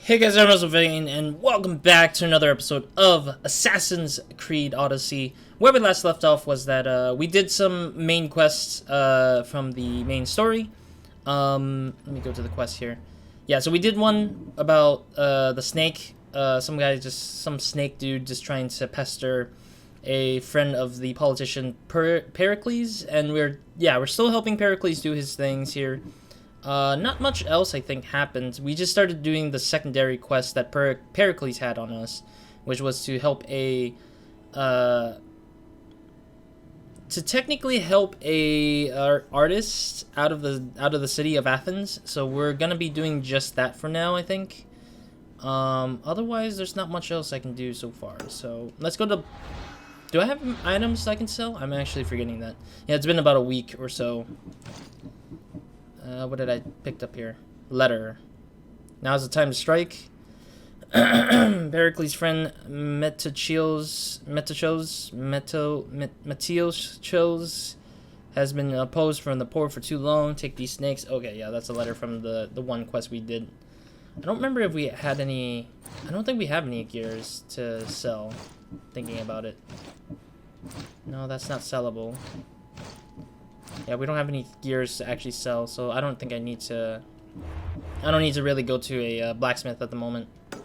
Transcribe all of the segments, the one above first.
Hey guys, I'm RozaldVaneGAME, and welcome back to another episode of Assassin's Creed Odyssey. Where we last left off was that we did some main quests from the main story. Let me go to the quest here. Yeah, so we did one about the snake. Some snake dude just trying to pester a friend of the politician Pericles, and we're still helping Pericles do his things here. Not much else, I think, happened. We just started doing the secondary quest that Pericles had on us, which was to help technically help a artist out of the city of Athens. So we're gonna be doing just that for now, I think. Otherwise, there's not much else I can do so far. So let's go to. Do I have items I can sell? I'm actually forgetting that. Yeah, it's been about a week or so. What did I pick up here? Letter. Now's the time to strike. Pericles' friend Metachos has been opposed from the poor for too long. Take these snakes. Okay, yeah, that's a letter from the one quest we did. I don't remember if we had any. I don't think we have any gears to sell. Thinking about it. No, that's not sellable. Yeah, we don't have any gears to actually sell, so I don't think I need to. I don't need to really go to a blacksmith at the moment. All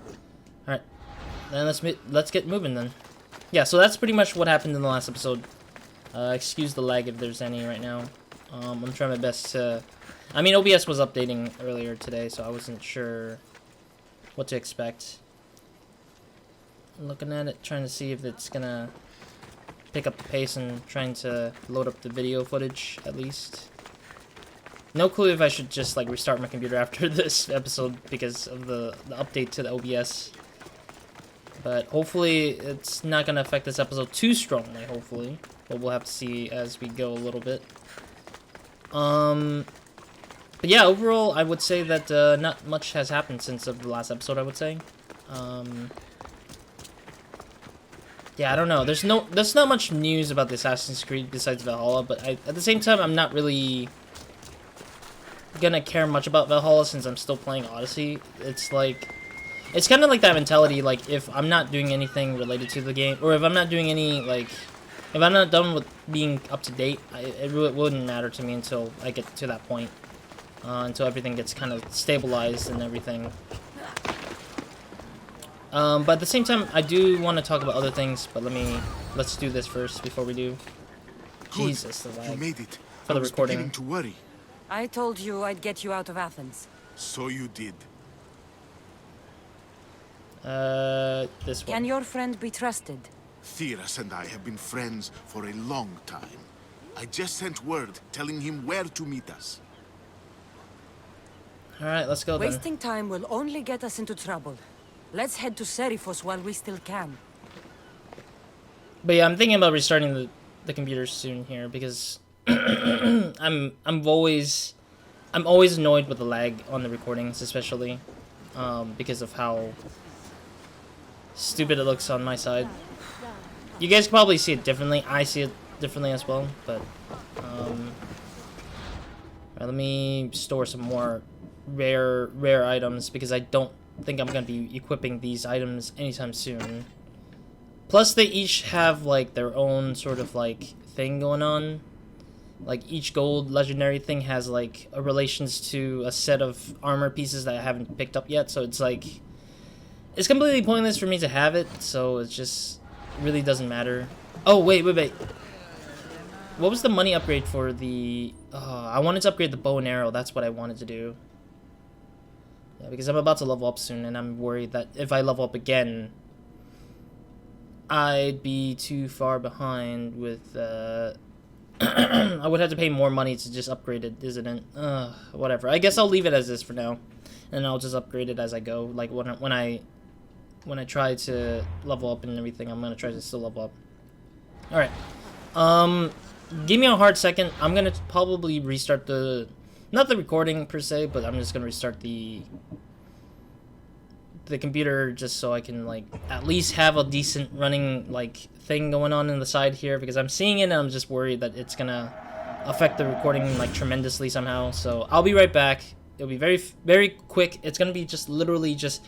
right, then let's get moving then. Yeah, so that's pretty much what happened in the last episode. Excuse the lag if there's any right now. I'm trying my best to. I mean, OBS was updating earlier today, so I wasn't sure what to expect. Looking at it, trying to see if it's gonna pick up the pace and trying to load up the video footage at least. No clue if I should just like restart my computer after this episode because of the update to the OBS. But hopefully it's not gonna affect this episode too strongly, hopefully. But we'll have to see as we go a little bit. But yeah, overall I would say that not much has happened since the last episode, I would say. Yeah, I don't know. There's not much news about the Assassin's Creed besides Valhalla, but at the same time, I'm not really gonna care much about Valhalla since I'm still playing Odyssey. It's like, it's kind of like that mentality, like, if I'm not doing anything related to the game, or if I'm not doing any, like, if I'm not done with being up to date, it wouldn't matter to me until I get to that point. Until everything gets kind of stabilized and everything. But at the same time, I do want to talk about other things, but let's do this first before we do. Good. Jesus, the lag. You made it. For the I was recording. beginning to worry. I told you I'd get you out of Athens. So you did. This one. Can your friend be trusted? Theras and I have been friends for a long time. I just sent word telling him where to meet us. Alright, let's go then. Wasting time will only get us into trouble. Let's head to Serifos while we still can. But yeah, I'm thinking about restarting the computer soon here because I'm always annoyed with the lag on the recordings, especially because of how stupid it looks on my side. You guys can probably see it differently. I see it differently as well, but alright, let me store some more rare items because I don't think I'm gonna be equipping these items anytime soon. Plus, they each have like their own sort of like thing going on. Like each gold legendary thing has like a relations to a set of armor pieces that I haven't picked up yet. So it's like it's completely pointless for me to have it. So it just really doesn't matter. Oh wait. What was the money upgrade for the? I wanted to upgrade the bow and arrow. That's what I wanted to do. Yeah, because I'm about to level up soon, and I'm worried that if I level up again, I'd be too far behind with, I would have to pay more money to just upgrade it, isn't it? Whatever. I guess I'll leave it as is for now, and I'll just upgrade it as I go. Like, when I try to level up and everything, I'm gonna try to still level up. Alright. Give me a hard second. I'm gonna probably restart not the recording per se, but I'm just gonna restart the computer just so I can like at least have a decent running like thing going on the side here because I'm seeing it and I'm just worried that it's gonna affect the recording like tremendously somehow. So I'll be right back. It'll be very quick. It's gonna be just literally just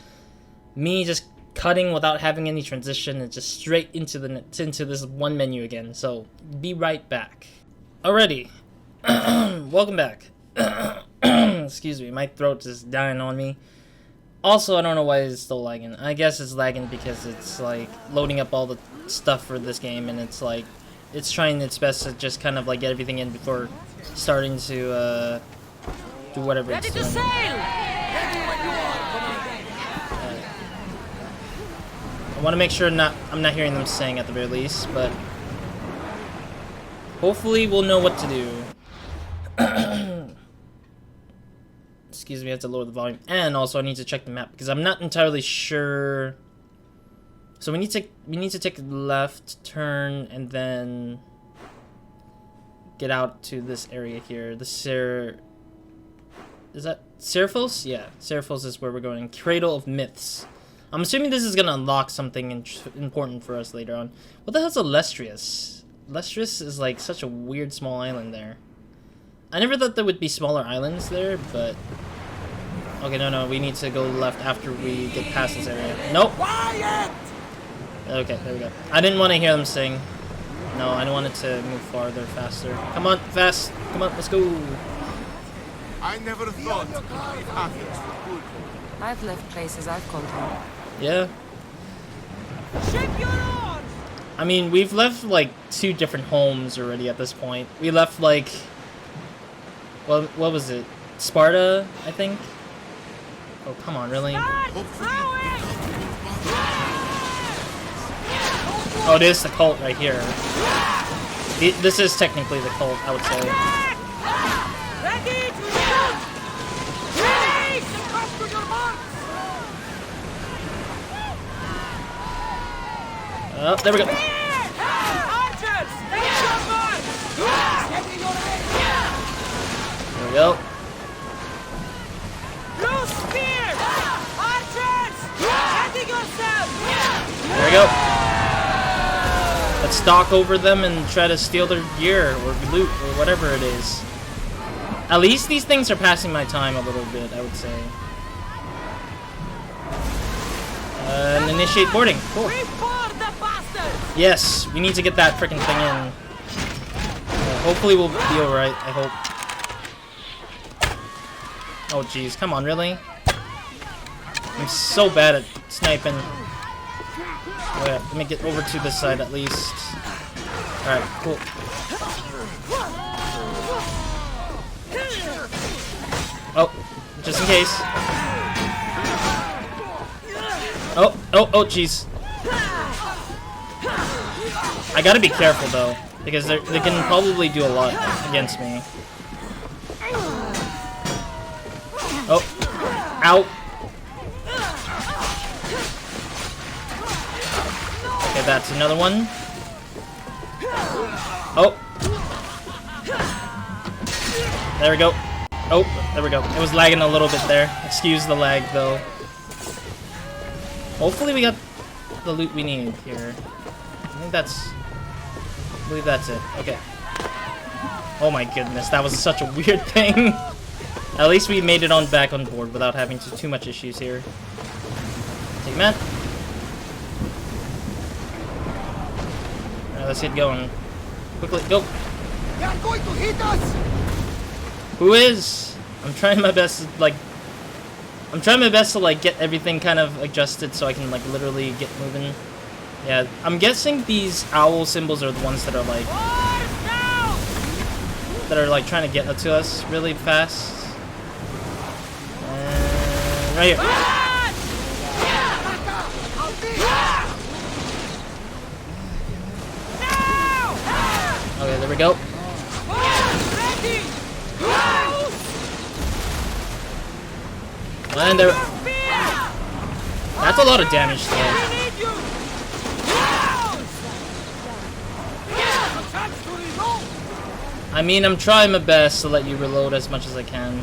me just cutting without having any transition and just straight into this one menu again. So be right back. Alrighty, welcome back. Excuse me, my throat is dying on me. Also, I don't know why it's still lagging. I guess it's lagging because it's like loading up all the stuff for this game, and it's like it's trying its best to just kind of like get everything in before starting to do whatever it's doing. Ready to sail! I want to make sure I'm not hearing them sing at the very least, but hopefully we'll know what to do. Excuse me, I have to lower the volume. And also I need to check the map because I'm not entirely sure. So we need to take a left turn and then get out to this area here. The is that Seraphos? Yeah, Seraphos is where we're going. Cradle of Myths. I'm assuming this is gonna unlock something important for us later on. What the hell's a Lestrius? Lestrius is like such a weird small island there. I never thought there would be smaller islands there, but... Okay, no, we need to go left after we get past this area. Nope! Okay, there we go. I didn't want to hear them sing. No, I wanted to move farther, faster. Come on, fast! Come on, let's go! I never thought to leave Athens for good. I've left places I've called home. Yeah. I mean, we've left like 2 different homes already at this point. We left like... Well, what was it? Sparta, I think? Oh, come on, really? Oh, it is the cult right here. This is technically the cult, I would say. Oh, there we go. There we go. There we go. Let's stalk over them and try to steal their gear or loot or whatever it is. At least these things are passing my time a little bit, I would say. And initiate boarding. Cool. Yes, we need to get that freaking thing in. Hopefully we'll be alright, I hope. Oh jeez, come on, really? I'm so bad at sniping. Alright, let me get over to this side at least. Alright, cool. Oh, just in case. Oh, jeez. I gotta be careful though, because they can probably do a lot against me. Oh, ow. Okay, that's another one. Oh. There we go. Oh, there we go. It was lagging a little bit there. Excuse the lag though. Hopefully we got the loot we need here. I believe that's it. Okay. Oh my goodness, that was such a weird thing. At least we made it back on board without having too much issues here. Take man. Alright, let's get going. Quickly, go. They are going to hit us! Who is? I'm trying my best to get everything kind of adjusted so I can like literally get moving. Yeah, I'm guessing these owl symbols are the ones that are like trying to get to us really fast. And right here. Okay, there we go. And there. That's a lot of damage though. I mean, I'm trying my best to let you reload as much as I can.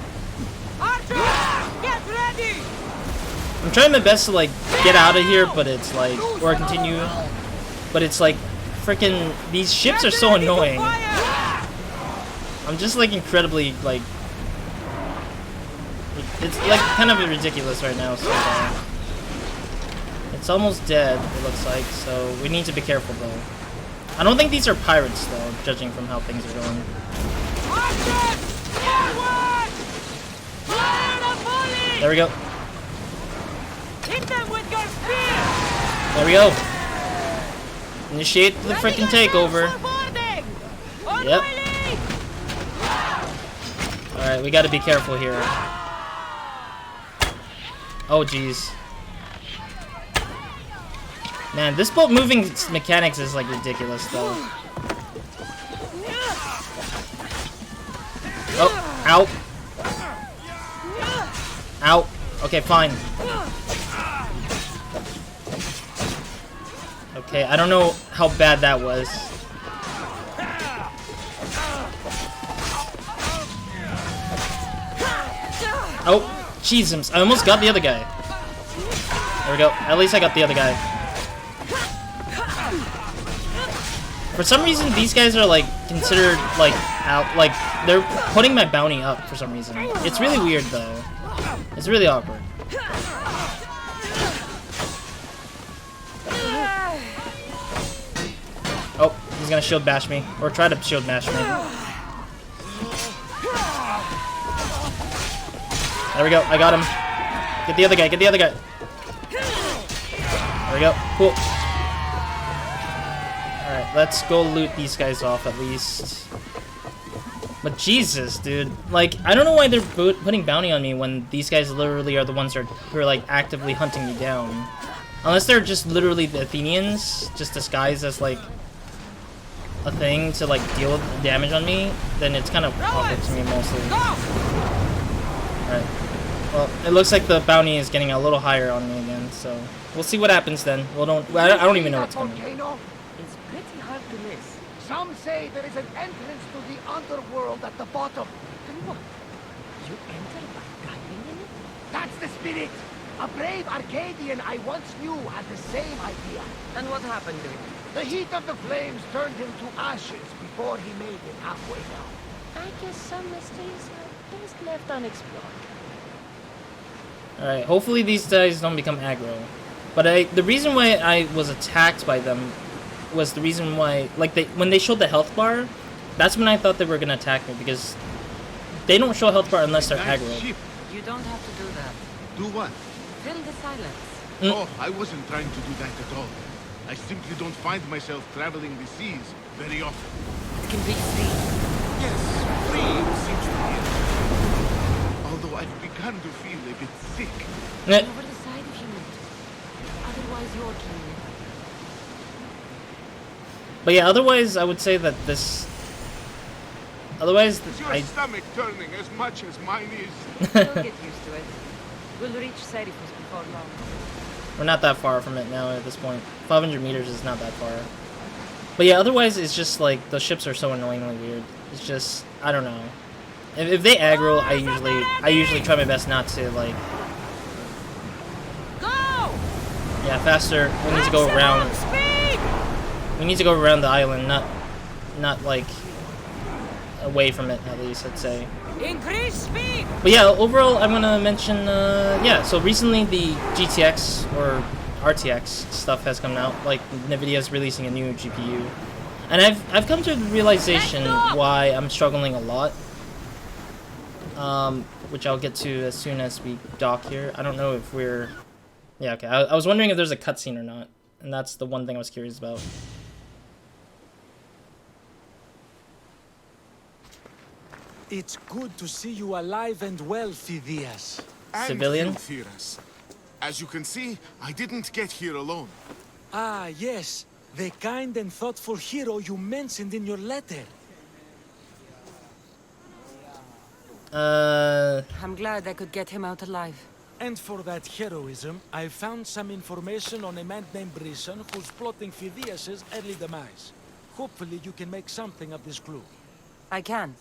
I'm trying my best to like get out of here, but it's like, or continue, but it's like, freaking, these ships are so annoying. I'm just like incredibly like, it's like kind of ridiculous right now. So It's almost dead, it looks like, so we need to be careful though. I don't think these are pirates though, judging from how things are going. There we go. Hit them with your spear! There we go. Initiate the freaking takeover. Yep. Alright, we gotta be careful here. Oh, jeez. Man, this boat moving mechanics is, like, ridiculous, though. Oh, ow. Ow. Okay, fine. Okay, I don't know how bad that was. Oh, Jesus. I almost got the other guy. There we go. At least I got the other guy. For some reason, these guys are, like, considered, like, out. Like, they're putting my bounty up for some reason. It's really weird, though. It's really awkward. Oh, he's gonna shield bash me. Or try to shield bash me. There we go, I got him. Get the other guy, get the other guy. There we go, cool. Alright, let's go loot these guys off at least. But Jesus, dude. Like, I don't know why they're putting bounty on me when these guys literally are the ones who are like, actively hunting me down. Unless they're just literally the Athenians, just disguised as, like, a thing to, like, deal with damage on me, then it's kind of awkward to me, mostly. Alright. Well, it looks like the bounty is getting a little higher on me again, so we'll see what happens then. I don't even know what's coming. It's pretty hard to miss. Some say there is an entrance to the underworld at the bottom. And what? You enter by diving in it? That's the spirit! A brave Arcadian I once knew had the same idea. And what happened to him? The heat of the flames turned him to ashes before he made it halfway down. I guess some mysteries are best left unexplored. Alright, hopefully these guys don't become aggro. But the reason why I was attacked by them was the reason why, like, when they showed the health bar, that's when I thought they were gonna attack me, because they don't show a health bar unless they're aggro. You don't have to do that. Do what? Fill the silence. Oh, I wasn't trying to do that at all. I simply don't find myself traveling the seas very often. It can be free. Yes, free seems to be it. Although I've begun to feel a bit sick. Over the side if you need. Otherwise, you're killing it. But yeah, otherwise I would say that this... Otherwise, Is your stomach turning as much as mine is? You'll get used to it. We'll reach Serifus before long. We're not that far from it now at this point. 500 meters is not that far. But yeah, otherwise it's just like, the ships are so annoyingly weird. It's just, I don't know. If they aggro, I usually try my best not to, like... Go! Yeah, faster. We need to go around. We need to go around the island, not like away from it, at least, I'd say. Increase speed! But yeah, overall, I'm gonna mention, yeah, so recently the GTX, or RTX stuff has come out, like, NVIDIA's releasing a new GPU. And I've come to the realization why I'm struggling a lot, which I'll get to as soon as we dock here. I don't know if we're... Yeah, okay, I was wondering if there's a cutscene or not, and that's the one thing I was curious about. It's good to see you alive and well, Phidias. Civilian? Theras. As you can see, I didn't get here alone. Ah, yes. The kind and thoughtful hero you mentioned in your letter. I'm glad I could get him out alive. And for that heroism, I found some information on a man named Brisson who's plotting Phidias' early demise. Hopefully you can make something of this clue. I can.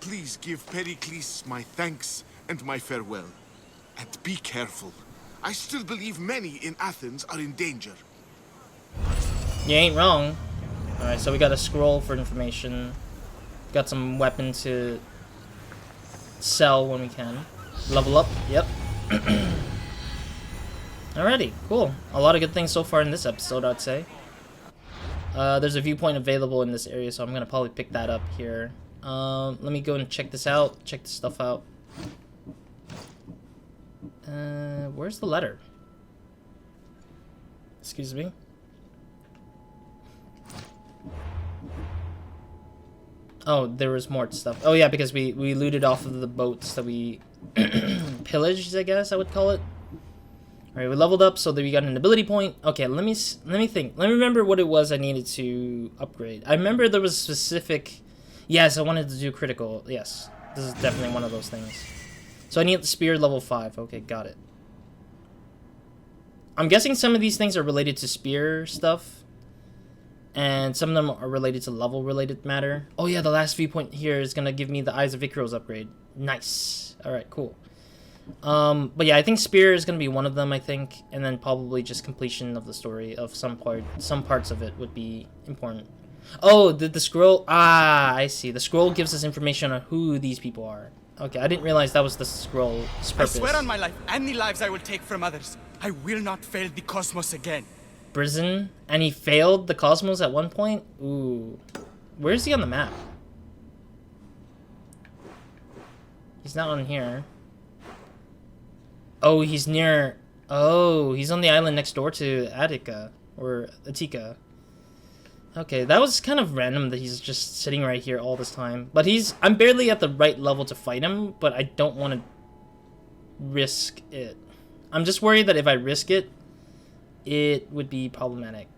Please give Pericles my thanks and my farewell. And be careful. I still believe many in Athens are in danger. You ain't wrong. Alright, so we got a scroll for information. Got some weapon to sell when we can. Level up, yep. Alrighty, cool. A lot of good things so far in this episode, I'd say. There's a viewpoint available in this area, so I'm gonna probably pick that up here. Let me go and check this out. Check this stuff out. Where's the letter? Excuse me. Oh, there was more stuff. Oh yeah, because we looted off of the boats that we pillaged, I guess I would call it. All right, we leveled up, so that we got an ability point. Okay, let me think. Let me remember what it was I needed to upgrade. I remember there was specific. Yes, I wanted to do critical. Yes, this is definitely one of those things. So I need the spear level 5. Okay, got it. I'm guessing some of these things are related to spear stuff, and some of them are related to level-related matter. Oh yeah, the last viewpoint here is gonna give me the Eyes of Icaros upgrade. Nice. All right, cool. But yeah, I think spear is gonna be one of them. I think, and then probably just completion of the story of some parts of it would be important. Oh, the scroll. Ah, I see. The scroll gives us information on who these people are. Okay, I didn't realize that was the scroll's purpose. I swear on my life and the lives I will take from others, I will not fail the cosmos again. Prison, and he failed the cosmos at one point. Ooh, where is he on the map? He's not on here. Oh, he's near. Oh, he's on the island next door to Attica or Attica. Okay, that was kind of random that he's just sitting right here all this time. But I'm barely at the right level to fight him, but I don't want to risk it. I'm just worried that if I risk it, it would be problematic.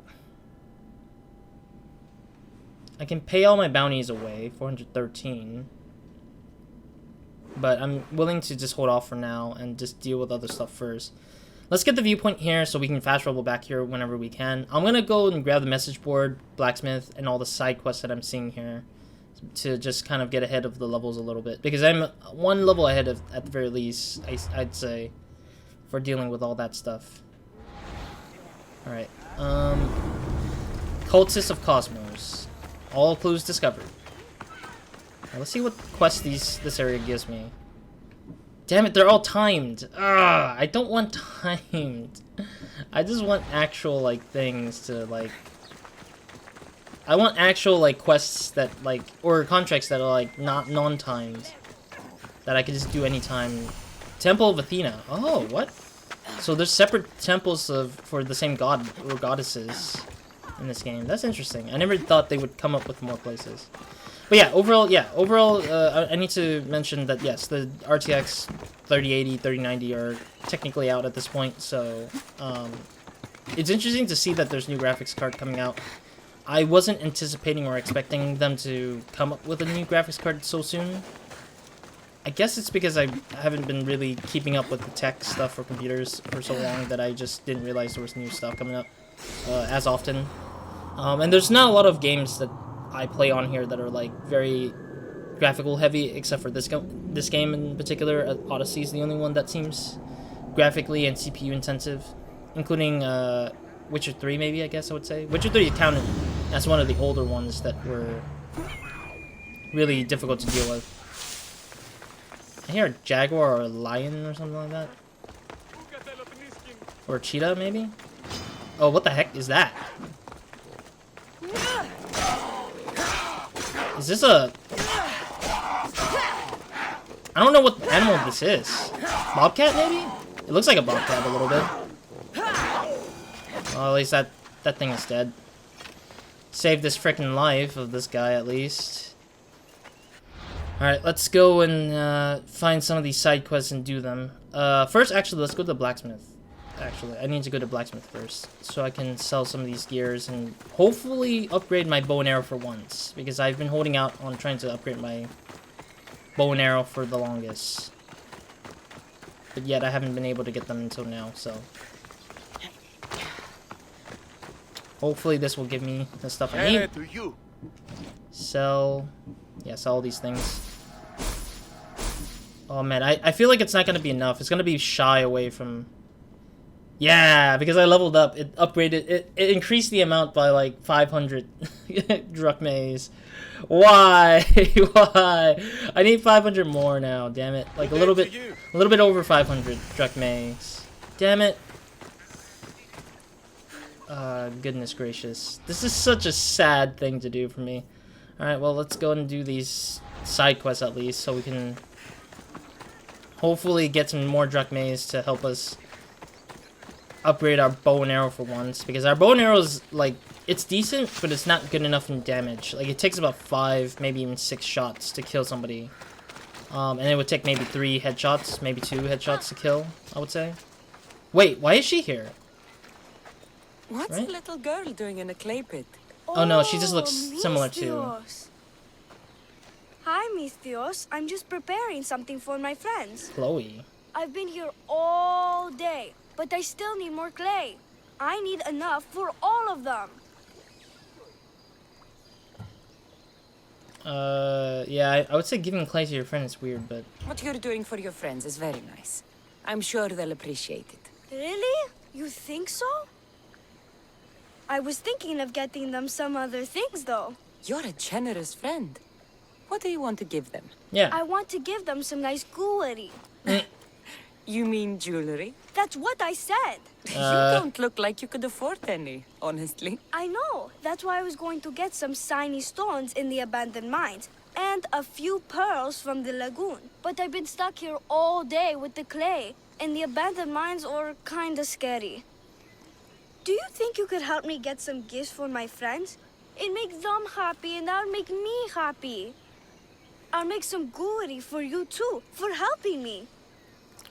I can pay all my bounties away, 413. But I'm willing to just hold off for now and just deal with other stuff first. Let's get the viewpoint here so we can fast travel back here whenever we can. I'm going to go and grab the message board, blacksmith, and all the side quests that I'm seeing here to just kind of get ahead of the levels a little bit. Because I'm one level ahead of, at the very least, I'd say, for dealing with all that stuff. Alright. Cultists of Cosmos. All clues discovered. Now, let's see what quests this area gives me. Damn it, they're all timed. Ugh, I don't want timed. I just want actual, like, things to, like... I want actual, like, quests that, like... Or contracts that are, like, not non-timed. That I can just do anytime. Temple of Athena. Oh, what? So there's separate temples for the same god or goddesses in this game. That's interesting. I never thought they would come up with more places. But yeah, overall, I need to mention that yes, the RTX 3080, 3090 are technically out at this point, so it's interesting to see that there's new graphics card coming out. I wasn't anticipating or expecting them to come up with a new graphics card so soon. I guess it's because I haven't been really keeping up with the tech stuff for computers for so long that I just didn't realize there was new stuff coming up as often. And there's not a lot of games that I play on here that are like very graphical heavy, except for this game in particular. Odyssey is the only one that seems graphically and CPU intensive, including Witcher 3 maybe, I guess I would say. Witcher 3 counted as one of the older ones that were really difficult to deal with. I hear a jaguar or a lion or something like that. Or a cheetah maybe? Oh, what the heck is that? Is this a... I don't know what animal this is. Bobcat, maybe? It looks like a bobcat a little bit. Well, at least that thing is dead. Saved this frickin' life of this guy, at least. Alright, let's go and find some of these side quests and do them. First, actually, let's go to the blacksmith. Actually, I need to go to blacksmith first, so I can sell some of these gears and hopefully upgrade my bow and arrow for once, because I've been holding out on trying to upgrade my bow and arrow for the longest, but yet I haven't been able to get them until now. So hopefully this will give me the stuff I need. Sell all these things. Oh man, I feel like it's not going to be enough. It's going to be shy away from... Yeah, because I leveled up, it upgraded, it increased the amount by like 500 drachmas. Why? Why? I need 500 more now, damn it. Like a little bit over 500 drachmas. Damn it. Goodness gracious. This is such a sad thing to do for me. Alright, well, let's go and do these side quests at least, so we can hopefully get some more drachmas to help us upgrade our bow and arrow for once. Because our bow and arrow is, like, it's decent, but it's not good enough in damage. Like, it takes about 5, maybe even 6 shots to kill somebody. And it would take maybe 3 headshots, maybe 2 headshots to kill, I would say. Wait, why is she here? What's Right? a little girl doing in a clay pit? Oh no, she just looks similar to... Misthios. Hi, Misthios. I'm just preparing something for my friends. Chloe. I've been here all day, but I still need more clay. I need enough for all of them. Yeah, I would say giving clay to your friend is weird, but... What you're doing for your friends is very nice. I'm sure they'll appreciate it. Really? You think so? I was thinking of getting them some other things, though. You're a generous friend. What do you want to give them? Yeah. I want to give them some nice jewelry. You mean jewelry? That's what I said. You don't look like you could afford any, honestly. I know. That's why I was going to get some shiny stones in the abandoned mines and a few pearls from the lagoon. But I've been stuck here all day with the clay, and the abandoned mines are kinda scary. Do you think you could help me get some gifts for my friends? It makes them happy, and that'll make me happy. I'll make some jewelry for you too, for helping me.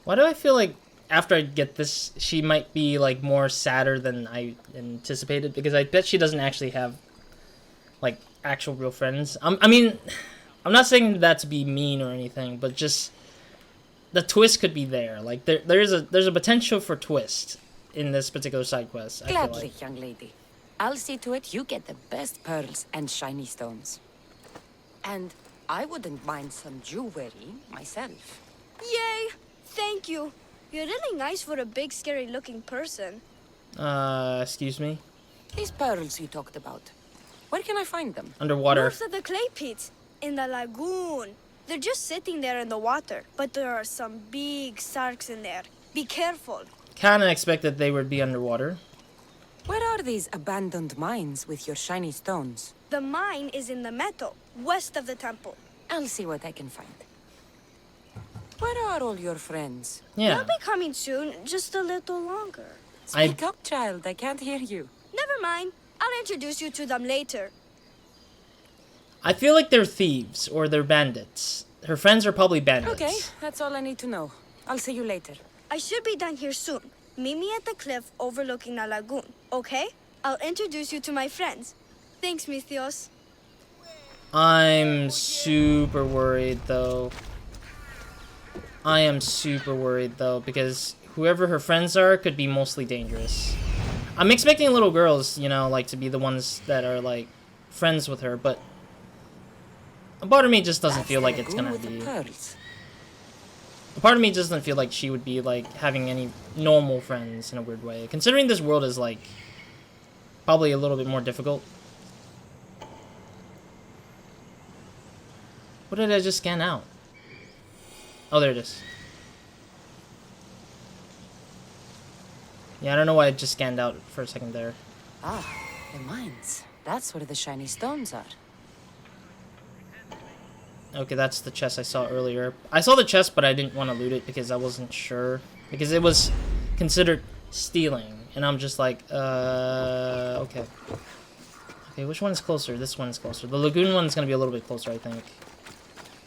Why do I feel like after I get this, she might be, like, more sadder than I anticipated? Because I bet she doesn't actually have, like, actual real friends. I mean, I'm not saying that to be mean or anything, but just the twist could be there. Like, there's a potential for twist in this particular side quest, I feel Gladly, like. young lady. I'll see to it you get the best pearls and shiny stones. And I wouldn't mind some jewelry myself. Yay! Thank you. You're really nice for a big, scary-looking person. Excuse me? These pearls you talked about. Where can I find them? Underwater. Most of the clay pits in the lagoon. They're just sitting there in the water, but there are some big sharks in there. Be careful. Kinda expected they would be underwater. Where are these abandoned mines with your shiny stones? The mine is in the meadow, west of the temple. I'll see what I can find. Where are all your friends? Yeah. They'll be coming soon, just a little longer. Speak up, child. I can't hear you. Never mind. I'll introduce you to them later. I feel like they're thieves, or they're bandits. Her friends are probably bandits. Okay, that's all I need to know. I'll see you later. I should be done here soon. Meet me at the cliff overlooking the lagoon, okay? I'll introduce you to my friends. Thanks, Misthios. I'm super worried, though. I am super worried, though, because whoever her friends are could be mostly dangerous. I'm expecting little girls, you know, like, to be the ones that are, like, friends with her, but a part of me just doesn't feel like it's gonna be... A part of me just doesn't feel like she would be, like, having any normal friends in a weird way. Considering this world is, like, probably a little bit more difficult. What did I just scan out? Oh, there it is. Yeah, I don't know why I just scanned out for a second there. Ah, the mines. That's where the shiny stones are. Okay, that's the chest I saw earlier. I saw the chest, but I didn't want to loot it because I wasn't sure. Because it was considered stealing. And I'm just like, okay. Okay, which one's closer? This one's closer. The lagoon one's going to be a little bit closer, I think.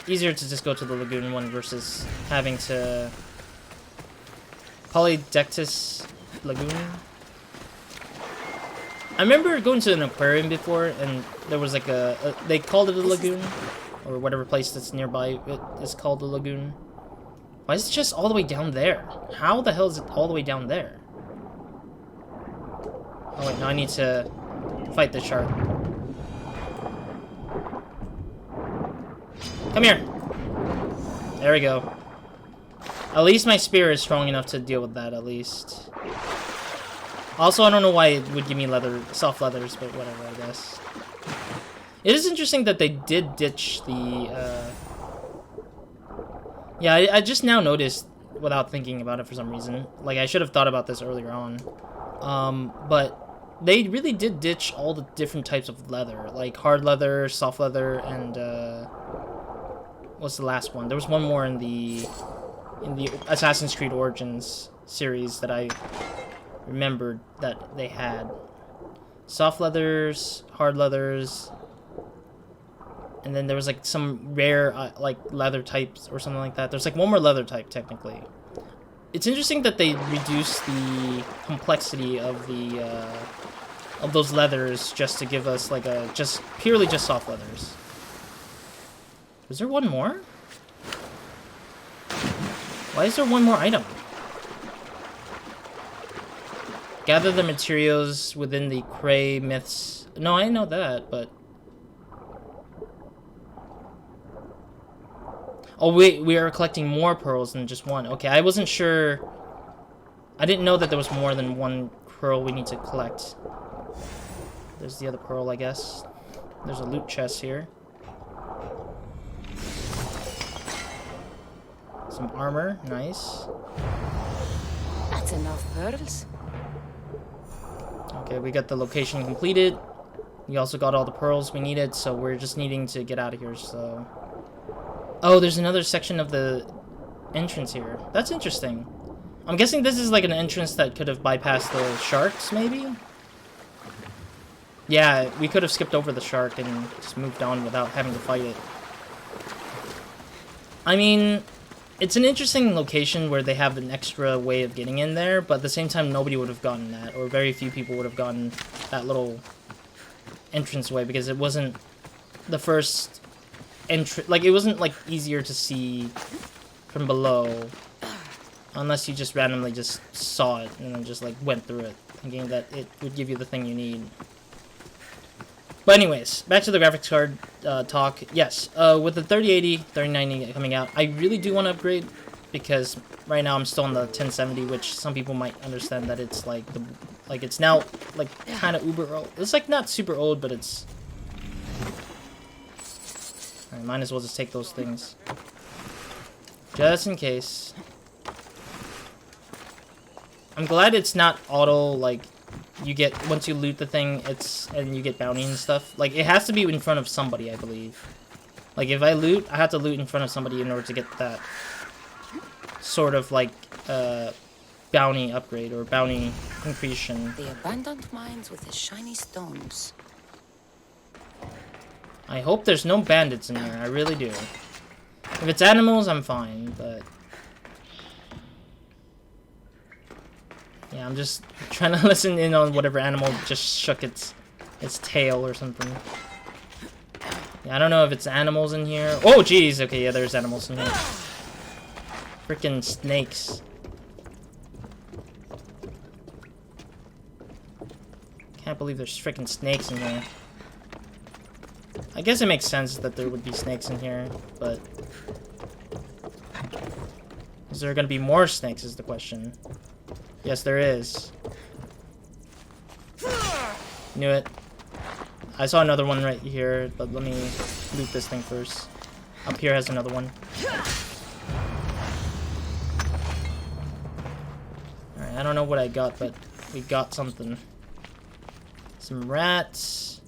Easier to just go to the lagoon one versus having to... Polydectus Lagoon? I remember going to an aquarium before, and there was like they called it a lagoon. Or whatever place that's nearby it is called a lagoon. Why is it just all the way down there? How the hell is it all the way down there? Oh wait, no, I need to fight the shark. Come here! There we go. At least my spear is strong enough to deal with that, at least. Also, I don't know why it would give me soft leathers, but whatever, I guess. It is interesting that they did ditch the, Yeah, I just now noticed, without thinking about it for some reason. Like, I should have thought about this earlier on. But they really did ditch all the different types of leather, like hard leather, soft leather, and what's the last one? There was one more in the Assassin's Creed Origins series that I remembered that they had. Soft leathers, hard leathers, and then there was like some rare like leather types or something like that. There's like one more leather type technically. It's interesting that they reduce the complexity of the of those leathers just to give us like a purely soft leathers. Was there one more? Why is there one more item? Gather the materials within the Cradle of Myths. No, I know that, but... Oh, wait, we are collecting more pearls than just one. Okay, I wasn't sure... I didn't know that there was more than one pearl we need to collect. There's the other pearl, I guess. There's a loot chest here. Some armor, nice. That's enough pearls. Okay, we got the location completed. We also got all the pearls we needed, so we're just needing to get out of here, so... Oh, there's another section of the entrance here. That's interesting. I'm guessing this is like an entrance that could have bypassed the sharks, maybe? Yeah, we could have skipped over the shark and just moved on without having to fight it. I mean... It's an interesting location where they have an extra way of getting in there, but at the same time, nobody would have gotten that, or very few people would have gotten that little entranceway, because it wasn't the first entrance. Like, it wasn't, like, easier to see from below, unless you just randomly just saw it and then just, like, went through it, thinking that it would give you the thing you need. But anyways, back to the graphics card talk. Yes, with the 3080, 3090 coming out, I really do want to upgrade, because right now I'm still on the 1070, which some people might understand that it's like it's now like kind of uber old. It's like not super old, but it's. I might as well just take those things, just in case. I'm glad it's not auto like. You get, once you loot the thing, and you get bounty and stuff. Like, it has to be in front of somebody, I believe. Like, if I loot, I have to loot in front of somebody in order to get that sort of, like, bounty upgrade, or bounty increation. The abandoned mines with the shiny stones. I hope there's no bandits in there, I really do. If it's animals, I'm fine, but... Yeah, I'm just trying to listen in on whatever animal just shook its tail or something. Yeah, I don't know if it's animals in here. Oh, jeez. Okay, yeah, there's animals in here. Freaking snakes. Can't believe there's freaking snakes in here. I guess it makes sense that there would be snakes in here, but... Is there gonna be more snakes is the question. Yes, there is. Knew it. I saw another one right here, but let me loot this thing first. Up here has another one. Alright, I don't know what I got, but we got something. Some rats.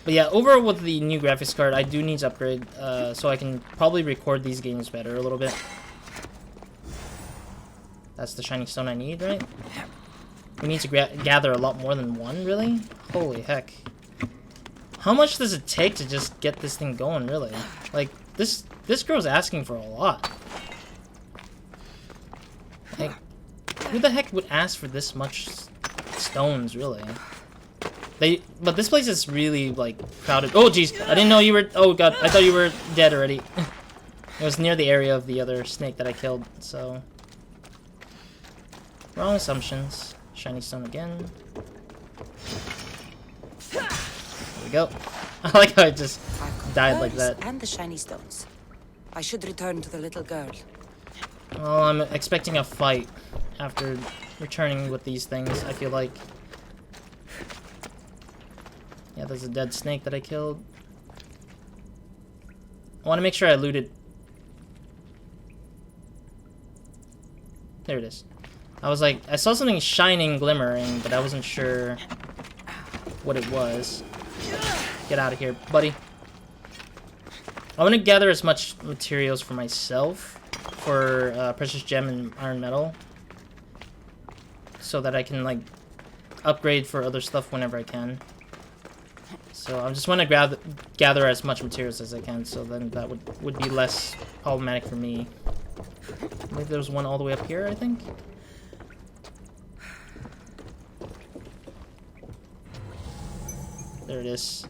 But yeah, overall with the new graphics card, I do need to upgrade, so I can probably record these games better a little bit. That's the shiny stone I need, right? We need to gather a lot more than one, really? Holy heck. How much does it take to just get this thing going, really? Like, this girl's asking for a lot. Like, who the heck would ask for this much stones, really? But this place is really, like, crowded. Oh, jeez, I didn't know you were... Oh, God, I thought you were dead already. It was near the area of the other snake that I killed, so... Wrong assumptions. Shiny stone again. There we go. I like how I just died like that. And the shiny stones. I should return to the little girl. Well, I'm expecting a fight after returning with these things, I feel like. Yeah, there's a dead snake that I killed. I want to make sure I looted. There it is. I was like, I saw something shining, glimmering, but I wasn't sure what it was. Get out of here, buddy. I want to gather as much materials for myself, for precious gem and iron metal, so that I can, like, upgrade for other stuff whenever I can. So I just want to gather as much materials as I can, so then that would be less problematic for me. I believe there's one all the way up here, I think. There it is.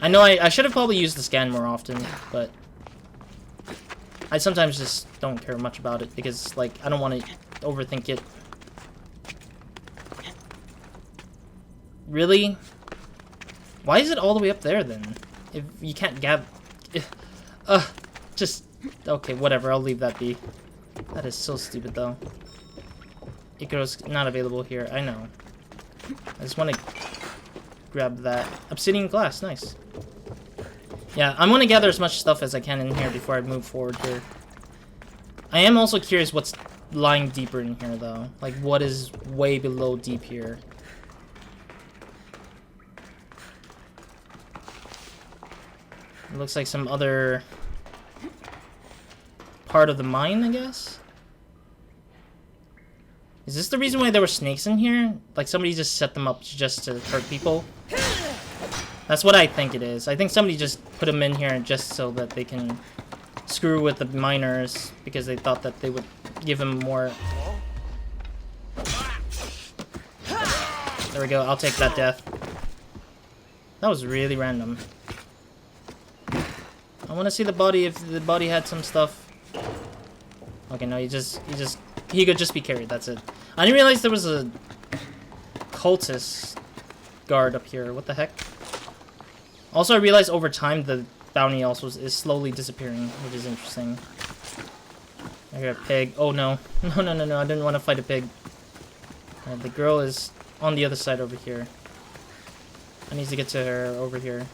I know I should have probably used the scan more often, but I sometimes just don't care much about it because, like, I don't want to overthink it. Really? Why is it all the way up there then? If you can't gather... just... Okay, whatever, I'll leave that be. That is so stupid though. Icaro's not available here, I know. I just want to grab that. Obsidian glass, nice. Yeah, I'm going to gather as much stuff as I can in here before I move forward here. I am also curious what's lying deeper in here though. Like, what is way below deep here? It looks like some other part of the mine, I guess? Is this the reason why there were snakes in here? Like somebody just set them up just to hurt people? That's what I think it is. I think somebody just put them in here just so that they can screw with the miners because they thought that they would give them more. There we go, I'll take that death. That was really random. I want to see the body if the body had some stuff. Okay, no, he could just be carried, that's it. I didn't realize there was a cultist guard up here. What the heck? Also, I realized over time the bounty also is slowly disappearing, which is interesting. I got a pig. Oh no. No, no, no, no, I didn't want to fight a pig. Alright, the girl is on the other side over here. I need to get to her over here.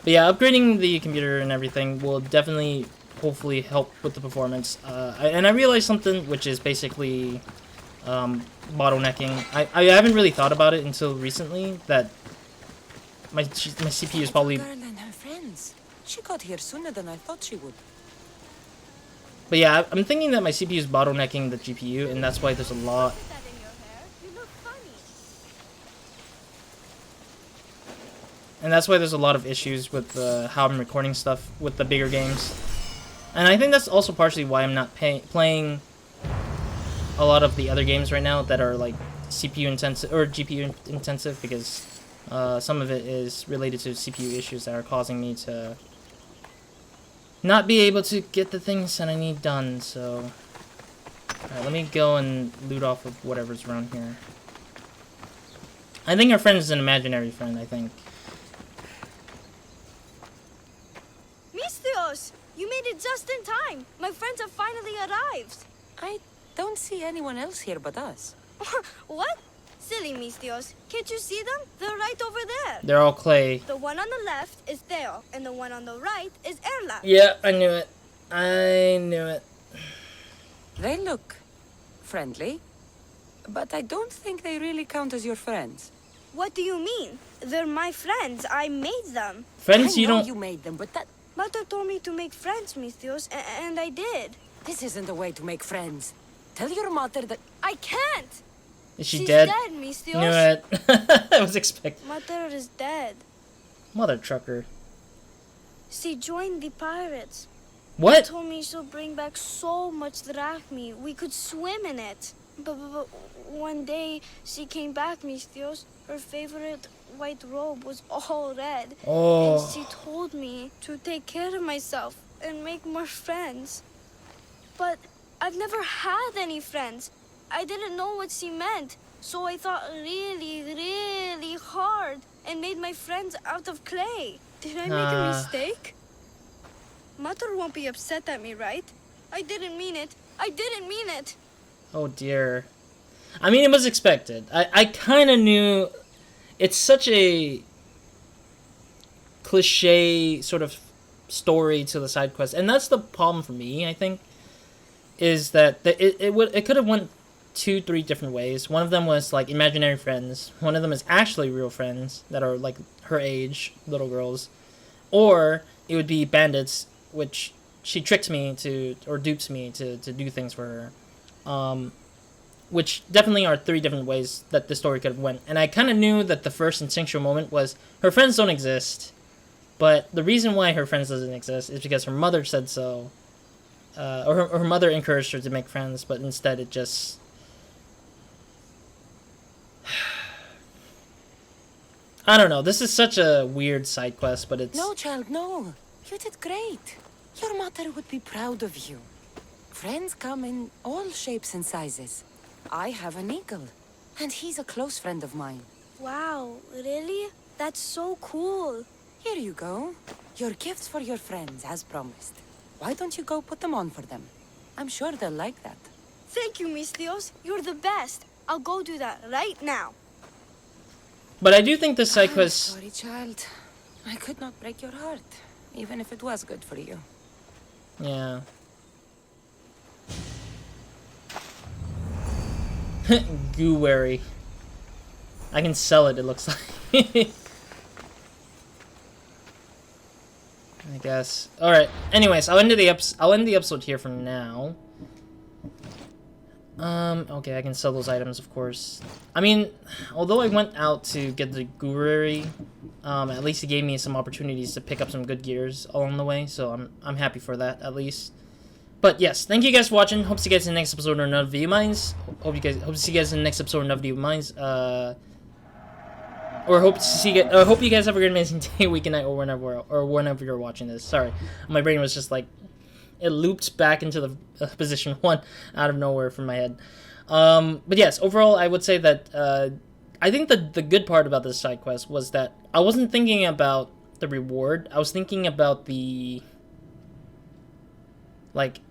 But yeah, upgrading the computer and everything will definitely, hopefully, help with the performance. And I realized something, which is basically bottlenecking. I haven't really thought about it until recently, that my CPU is probably... Girl and her friends. She got here sooner than I thought she would. But yeah, I'm thinking that my CPU is bottlenecking the GPU, and that's why there's a lot... And that's why there's a lot of issues with how I'm recording stuff with the bigger games. And I think that's also partially why I'm not playing a lot of the other games right now that are like CPU intensive or GPU intensive, because some of it is related to CPU issues that are causing me to not be able to get the things that I need done. So, alright, let me go and loot off of whatever's around here. I think our friend is an imaginary friend, I think. Mistios! You made it just in time! My friends have finally arrived! I don't see anyone else here but us. What? Silly Mistios. Can't you see them? They're right over there. They're all clay. The one on the left is Theo, and the one on the right is Erla. Yeah, I knew it. I knew it. They look friendly, but I don't think they really count as your friends. What do you mean? They're my friends. I made them. Friends, I you know don't... you made them, but that... Mother told me to make friends, Mistios, and I did. This isn't a way to make friends. Tell your mother that... I can't! Is she She's dead? dead, Mistios. Knew it. I was expecting. Mother is dead. Mother trucker. She joined the pirates. What? She told me she'll bring back so much drachmi. We could swim in it. But one day she came back, Mistios. Her favorite white robe was all red. Oh. And she told me to take care of myself and make more friends. But I've never had any friends. I didn't know what she meant. So I thought really, really hard and made my friends out of clay. Did I make a mistake? Mother won't be upset at me, right? I didn't mean it. I didn't mean it. Oh dear. I mean, it was expected. I kind of knew. It's such a cliche sort of story to the side quest, and that's the problem for me. I think is that it could have went 3 different ways. One of them was like imaginary friends. One of them is actually real friends that are like her age, little girls. Or it would be bandits, which she tricks me to, or dupes me to do things for her. Which definitely are 3 different ways that the story could have went. And I kind of knew that the first instinctual moment was her friends don't exist. But the reason why her friends doesn't exist is because her mother said so. Or her mother encouraged her to make friends, but instead it just... I don't know, this is such a weird side quest, but it's... No, child, no. You did great. Your mother would be proud of you. Friends come in all shapes and sizes. I have an eagle, and he's a close friend of mine. Wow, really? That's so cool. Here you go. Your gifts for your friends, as promised. Why don't you go put them on for them? I'm sure they'll like that. Thank you, Miss Theos. You're the best. I'll go do that right now. But I do think this side quest... Sorry, child. I could not break your heart, even if it was good for you. Yeah. Gooery. I can sell it, it looks like. I guess. Alright, anyways, I'll end the episode here for now. Okay, I can sell those items, of course. I mean, although I went out to get the Gururi, at least it gave me some opportunities to pick up some good gears along the way, so I'm happy for that, at least. But yes, thank you guys for watching. Hope to see you guys in the next episode of another video mines. Hope to see you guys in the next episode of another video mines. Or hope you guys have a great amazing day, week, and night, or whenever you're watching this. Sorry, my brain was just like, it looped back into the position 1 out of nowhere from my head. But yes, overall, I would say that I think the good part about this side quest was that I wasn't thinking about the reward. I was thinking about the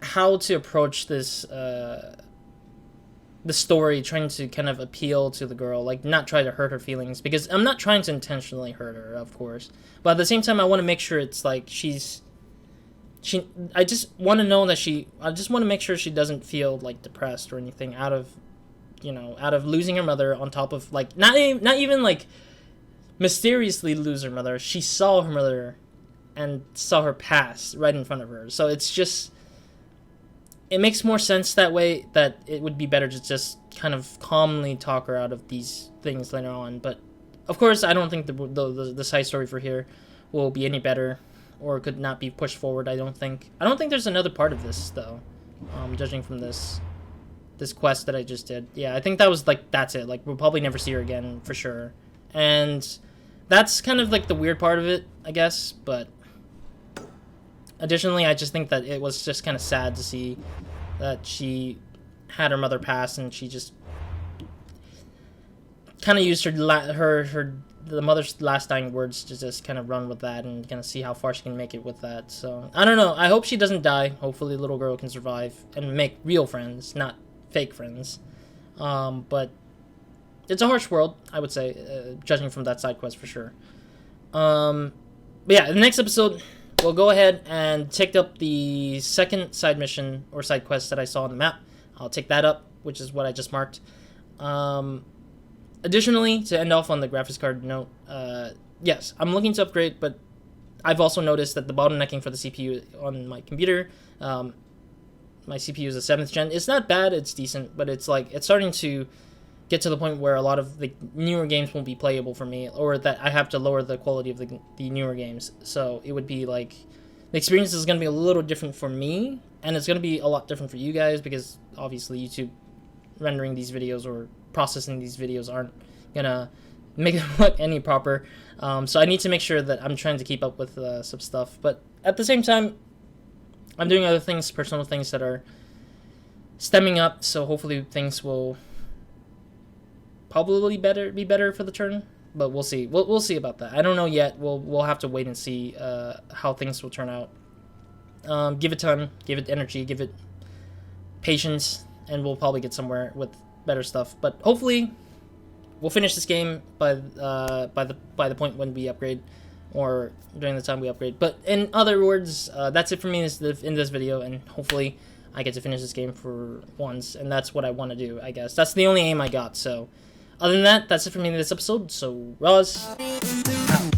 how to approach this the story, trying to kind of appeal to the girl, like not try to hurt her feelings, because I'm not trying to intentionally hurt her, of course, but at the same time I want to make sure it's like I just want to make sure she doesn't feel like depressed or anything out of losing her mother, on top of like not even like mysteriously lose her mother. She saw her mother and saw her pass right in front of her, so it's just, it makes more sense that way, that it would be better to just kind of calmly talk her out of these things later on. But of course, I don't think the side story for here will be any better, or could not be pushed forward. I don't think there's another part of this though, judging from this quest that I just did. Yeah, I think that was like, that's it. Like, we'll probably never see her again for sure, and that's kind of like the weird part of it, I guess. But additionally, I just think that it was just kind of sad to see that she had her mother pass, and she just kind of used the mother's last dying words to just kind of run with that and kind of see how far she can make it with that. So I don't know. I hope she doesn't die. Hopefully, the little girl can survive and make real friends, not fake friends. But it's a harsh world, I would say, judging from that side quest for sure. But yeah, in the next episode, we'll go ahead and take up the second side mission or side quest that I saw on the map. I'll take that up, which is what I just marked. Additionally, to end off on the graphics card note, yes, I'm looking to upgrade, but I've also noticed that the bottlenecking for the CPU on my computer, my CPU is a 7th gen. It's not bad, it's decent, but it's like, it's starting to get to the point where a lot of the newer games won't be playable for me, or that I have to lower the quality of the newer games. So it would be like, the experience is going to be a little different for me, and it's going to be a lot different for you guys, because obviously YouTube rendering these videos or processing these videos aren't going to make them look any proper. So I need to make sure that I'm trying to keep up with some stuff, but at the same time, I'm doing other things, personal things that are stemming up, so hopefully things will probably be better for the turn, but we'll see. We'll see about that. I don't know yet. We'll have to wait and see how things will turn out. Give it time, give it energy, give it patience, and we'll probably get somewhere with better stuff. But hopefully, we'll finish this game by the point when we upgrade, or during the time we upgrade. But in other words, that's it for me in this video, and hopefully I get to finish this game for once, and that's what I want to do, I guess. That's the only aim I got, so... Other than that, that's it for me in this episode, so Roz, out.